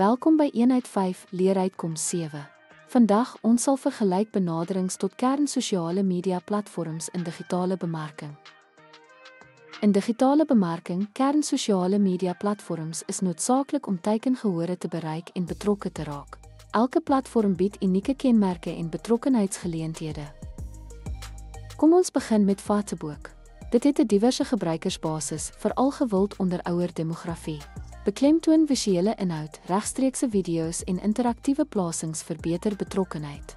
Welkom by Eenheid 5, Leeruitkom 7. Vandag ons sal vergelyk benaderings tot kernsosiale media platforms in digitale bemarking. In digitale bemarking, kernsosiale media platforms is noodsaaklik om teikengehore te bereik en betrokke te raak. Elke platform bied unieke kenmerke en betrokkenheidsgeleenthede. Kom ons begin met Facebook. Dit het 'n diverse gebruikersbasis, veral gewild onder ouer demografie. Beklemtoon visuele inhoud, regstreekse video's en interaktiewe plasings vir beter betrokkenheid.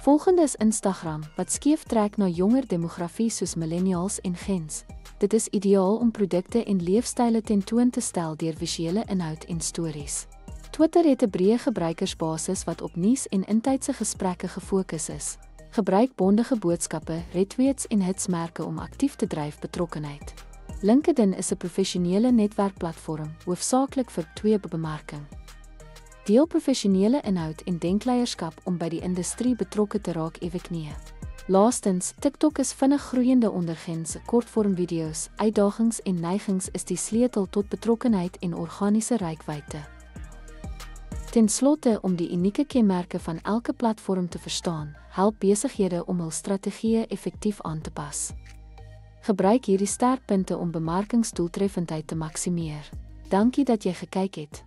Volgende is Instagram, wat skeef trek na jonger demografie soos millennials en gens. Dit is ideaal om produkte en leefstyle tentoon te stel deur visuele inhoud en stories. Twitter het 'n breë gebruikersbasis wat op nuus en intydse gesprekke gefokus is. Gebruik bondige boodskappe, retweets en hitsmerke om aktief te dryf betrokkenheid. LinkedIn is 'n professionele netwerkplatform, hoofsaaklik vir bemarking. Deel professionele inhoud en denkleierskap om by die industrie betrokke te raak eweknie. Laastens, TikTok is vinnig groeiende onder gens, kortvormvideo's, uitdagings en neigings is die sleutel tot betrokkenheid en organiese reikwyte. Ten slotte, om die unieke kenmerke van elke platform te verstaan, help besighede om hul strategieë effektief aan te pas. Gebruik hierdie sterkpunte om bemarkingsdoeltreffendheid te maksimeer. Dankie dat jy gekyk het.